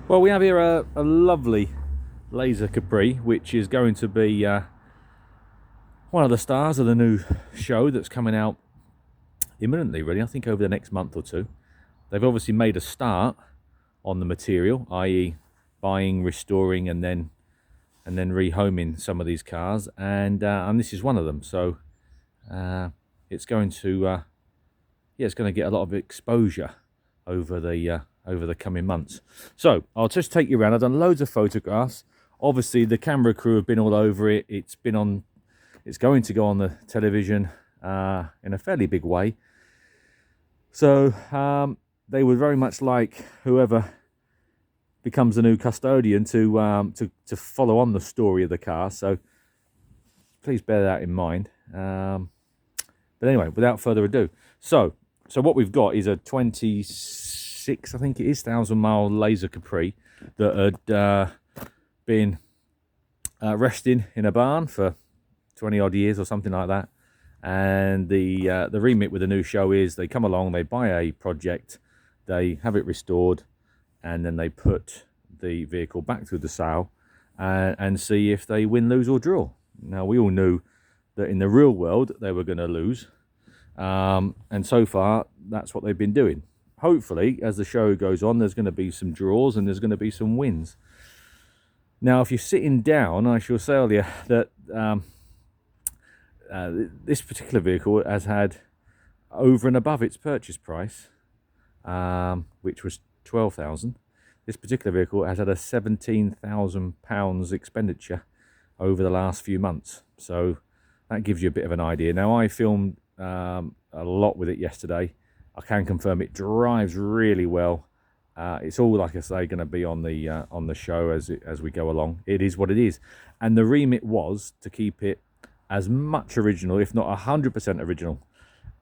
Well, we have here a lovely laser Capri, which is going to be one of the stars of the new show that's coming out imminently, really. I think over the next month or two. They've obviously made a start on the material, i.e. buying, restoring, and then rehoming some of these cars, and this is one of them. So it's going to it's going to get a lot of exposure over the coming months. So I'll just take you around. I've done loads of photographs. Obviously, the camera crew have been all over it. It's going to go on the television in a fairly big way. So they would very much like whoever becomes the new custodian to follow on the story of the car. So please bear that in mind. But anyway, without further ado, so what we've got is a 26, I think it is, 1,000-mile laser Capri that had been resting in a barn for 20 odd years or something like that. And the remit with the new show is they come along, they buy a project, they have it restored, and then they put the vehicle back through the sale and see if they win, lose, or draw. Now, we all knew that in the real world they were going to lose, and so far that's what they've been doing. Hopefully, as the show goes on, there's going to be some draws and there's going to be some wins. Now, if you're sitting down, I shall say earlier that this particular vehicle has had over and above its purchase price, which was 12,000. This particular vehicle has had a £17,000 expenditure over the last few months. So that gives you a bit of an idea. Now, I filmed a lot with it yesterday. I can confirm it drives really well. It's all, like I say, going to be on the show as we go along. It is what it is, and the remit was to keep it as much original, if not 100% original,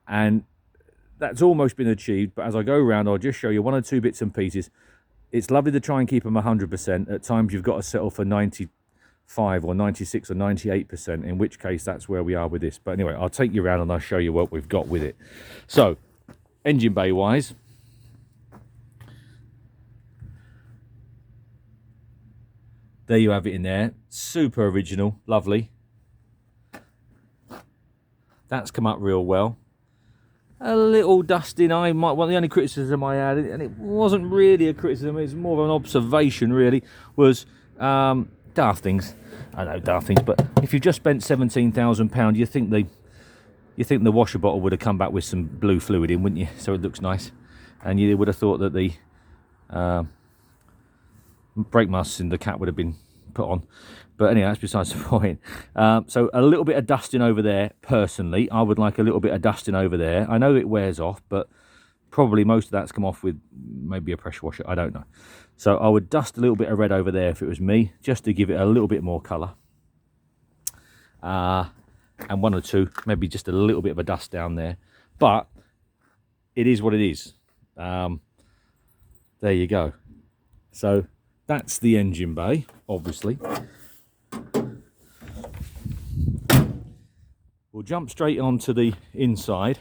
and that's almost been achieved. But as I go around, I'll just show you one or two bits and pieces. It's lovely to try and keep them 100%. At times you've got to settle for 95 or 96 or 98%, in which case that's where we are with this. But anyway, I'll take you around and I'll show you what we've got with it. So, engine bay wise, there you have it in there. Super original, lovely. That's come up real well. A little dusting, the only criticism I had, and it wasn't really a criticism, it's more of an observation really, was daft things. I know, daft things, but if you've just spent £17,000, you think the washer bottle would have come back with some blue fluid in, wouldn't you? So it looks nice. And you would have thought that the brake mask in the cap would have been put on. But anyway, that's besides the point. So a little bit of dusting over there, personally. I would like a little bit of dusting over there. I know it wears off, but probably most of that's come off with maybe a pressure washer. I don't know. So I would dust a little bit of red over there if it was me, just to give it a little bit more colour. And one or two, maybe just a little bit of a dust down there. But it is what it is. There you go. So that's the engine bay, obviously. We'll jump straight onto the inside,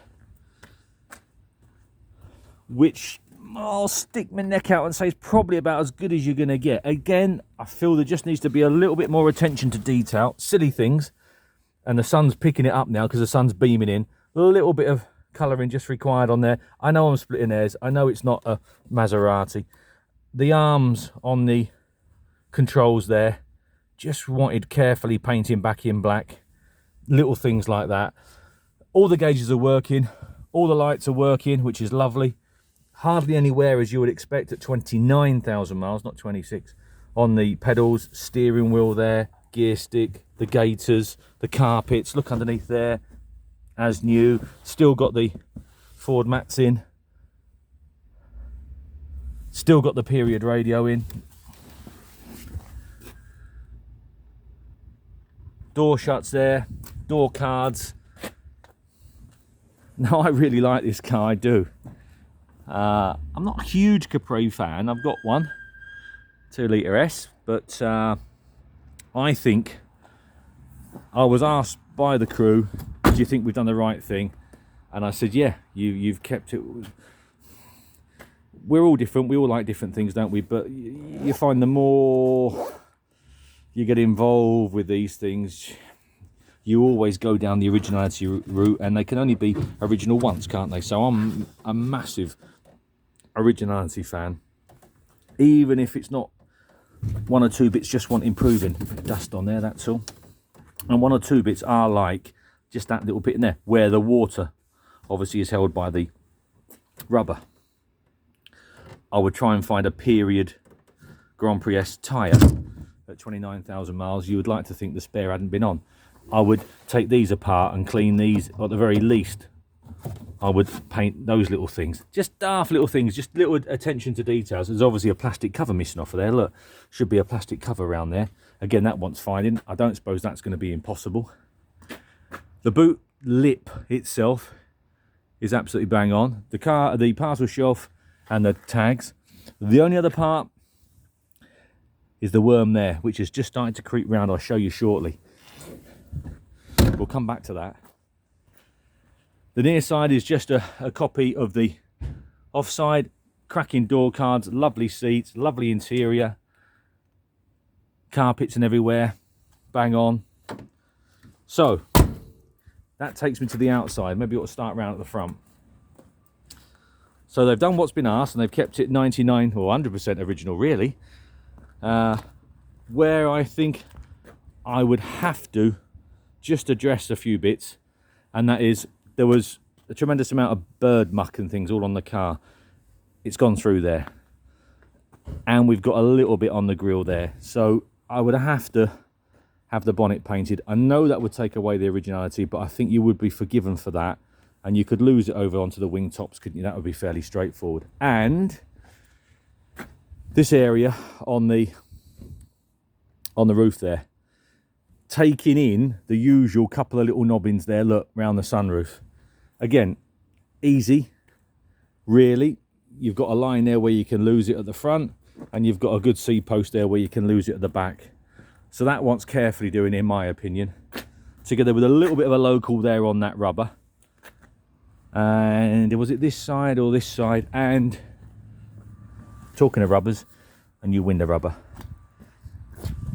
which I'll stick my neck out and say is probably about as good as you're going to get. Again, I feel there just needs to be a little bit more attention to detail. Silly things. And the sun's picking it up now because the sun's beaming in. A little bit of colouring just required on there. I know I'm splitting hairs. I know it's not a Maserati. The arms on the controls there, just wanted carefully painting back in black. Little things like that. All the gauges are working. All the lights are working, which is lovely. Hardly any wear, as you would expect, at 29,000 miles, not 26. On the pedals, steering wheel there, gear stick, the gaiters, the carpets. Look underneath there, as new. Still got the Ford mats in. Still got the period radio in. Door shuts there, door cards. Now, I really like this car, I do. I'm not a huge Capri fan. I've got one, 2-litre S, but I think I was asked by the crew, do you think we've done the right thing? And I said, yeah, you've kept it. we're all different, we all like different things, don't we? But you find the more you get involved with these things, you always go down the originality route, and they can only be original once, can't they? So I'm a massive originality fan, even if it's not one or two bits just want improving. Dust on there, that's all. And one or two bits are like just that little bit in there where the water obviously is held by the rubber. I would try and find a period Grand Prix S tyre at 29,000 miles. You would like to think the spare hadn't been on. I would take these apart and clean these. At the very least, I would paint those little things. Just daft little things, just little attention to details. There's obviously a plastic cover missing off of there. Look, should be a plastic cover around there. Again, that wants finding. I don't suppose that's going to be impossible. The boot lip itself is absolutely bang on. The parcel shelf and the tags. The only other part is the worm there, which is just starting to creep round. I'll show you shortly. We'll come back to that. The near side is just a copy of the offside. Cracking door cards, lovely seats, lovely interior, carpets and everywhere, bang on. So that takes me to the outside. Maybe we'll start round at the front. So they've done what's been asked, and they've kept it 99 or 100% original, really. Where I think I would have to just address a few bits, and that is there was a tremendous amount of bird muck and things all on the car. It's gone through there, and we've got a little bit on the grille there, so I would have to have the bonnet painted. I know that would take away the originality, but I think you would be forgiven for that, and you could lose it over onto the wing tops, couldn't you? That would be fairly straightforward. And this area on the roof there, taking in the usual couple of little knobbins there, look, round the sunroof. Again, easy, really. You've got a line there where you can lose it at the front, and you've got a good C-post there where you can lose it at the back. So that wants carefully doing, in my opinion, together with a little bit of a local there on that rubber. And was it this side or this side? And talking of rubbers, a new window rubber.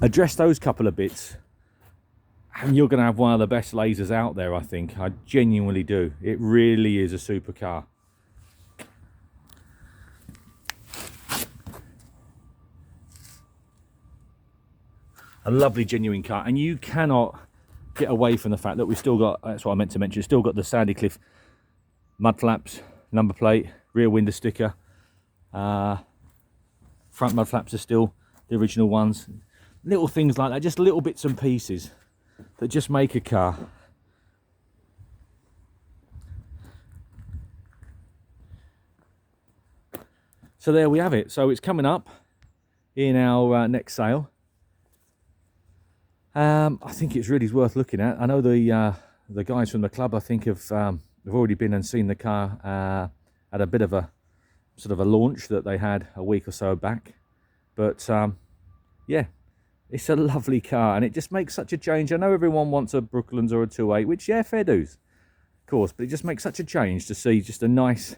Address those couple of bits, and you're going to have one of the best lasers out there, I think. I genuinely do. It really is a super car. A lovely, genuine car, and you cannot get away from the fact that we've still got, that's what I meant to mention, still got the Sandy Cliff mud flaps, number plate, rear window sticker. Front mud flaps are still the original ones. Little things like that, just little bits and pieces that just make a car. So there we have it. So it's coming up in our next sale. I think it's really worth looking at. I know the guys from the club, I think, have already been and seen the car at a bit of a sort of a launch that they had a week or so back. But yeah, it's a lovely car, and it just makes such a change. I know everyone wants a Brooklands or a 2.8, which, yeah, fair dues, of course, but it just makes such a change to see just a nice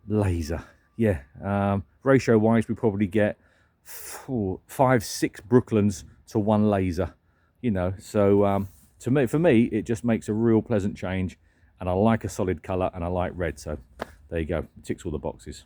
laser. Yeah, ratio wise, we probably get 5-6 Brooklands to one laser, you know. So for me, it just makes a real pleasant change, and I like a solid colour, and I like red. So there you go, it ticks all the boxes.